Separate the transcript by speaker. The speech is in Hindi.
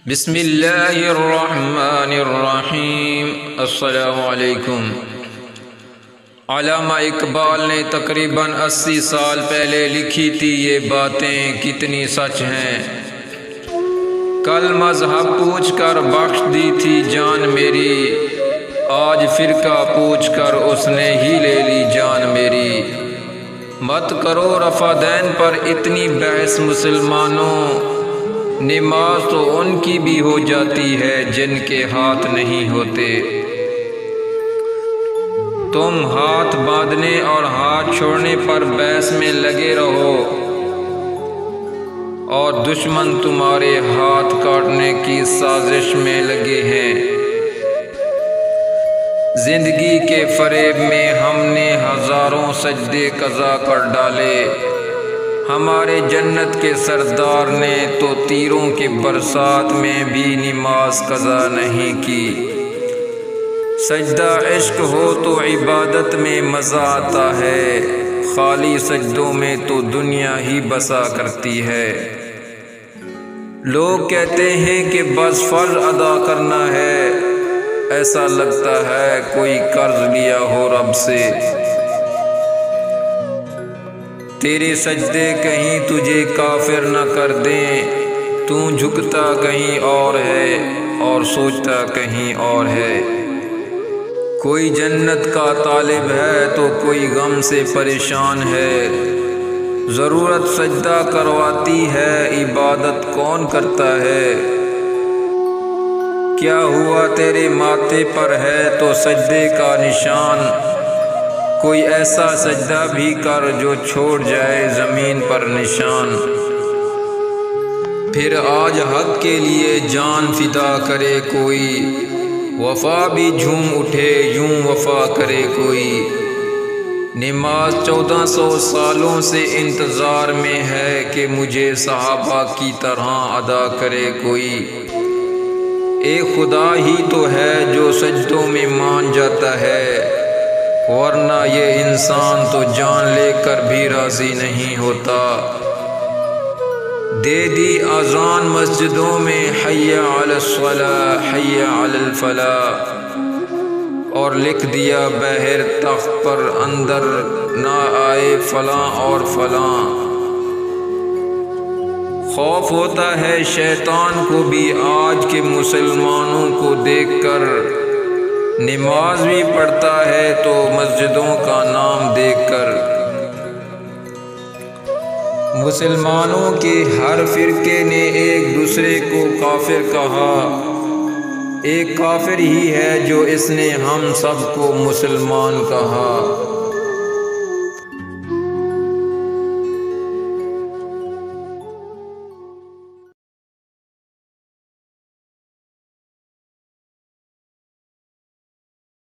Speaker 1: बिस्मिल्लाहिर्रहमानिर्रहीम। अस्सलामु अलैकुम। अल्लामा इकबाल ने तकरीबन 80 साल पहले लिखी थी ये बातें कितनी सच हैं। कल मज़हब पूछ कर बख्श दी थी जान मेरी, आज फ़िरका पूछ कर उसने ही ले ली जान मेरी। मत करो रफ़ादैन पर इतनी बहस मुसलमानों, नमाज तो उनकी भी हो जाती है जिनके हाथ नहीं होते। तुम हाथ बांधने और हाथ छोड़ने पर बहस में लगे रहो और दुश्मन तुम्हारे हाथ काटने की साजिश में लगे हैं। जिंदगी के फरेब में हमने हजारों सजदे कज़ा कर डाले, हमारे जन्नत के सरदार ने तो तीरों के बरसात में भी नमाज कज़ा नहीं की। सजदा इश्क हो तो इबादत में मज़ा आता है, खाली सजदों में तो दुनिया ही बसा करती है। लोग कहते हैं कि बस फ़र्ज़ अदा करना है, ऐसा लगता है कोई कर्ज लिया हो रब से। तेरे सजदे कहीं तुझे काफिर न कर दें, तू झुकता कहीं और है और सोचता कहीं और है। कोई जन्नत का तालिब है तो कोई गम से परेशान है। ज़रूरत सजदा करवाती है, इबादत कौन करता है। क्या हुआ तेरे माथे पर है तो सजदे का निशान, कोई ऐसा सजदा भी कर जो छोड़ जाए ज़मीन पर निशान। फिर आज हक के लिए जान फिदा करे कोई, वफ़ा भी झूम उठे यूं वफ़ा करे कोई। नमाज 1400 सालों से इंतज़ार में है कि मुझे सहाबा की तरह अदा करे कोई। एक खुदा ही तो है जो सजदों में मान जाता है, वरना ये इंसान तो जान लेकर भी राज़ी नहीं होता। दे दी अज़ान मस्जिदों में हय्या अलस्सलाह हय्या अलल फलाह, और लिख दिया बहर तख्त पर अंदर ना आए फलां और फलां। खौफ होता है शैतान को भी आज के मुसलमानों को देखकर, नमाज भी पढ़ता है तो मस्जिदों का नाम देखकर। मुसलमानों के हर फिरके ने एक दूसरे को काफिर कहा, एक काफिर ही है जो इसने हम सबको मुसलमान कहा।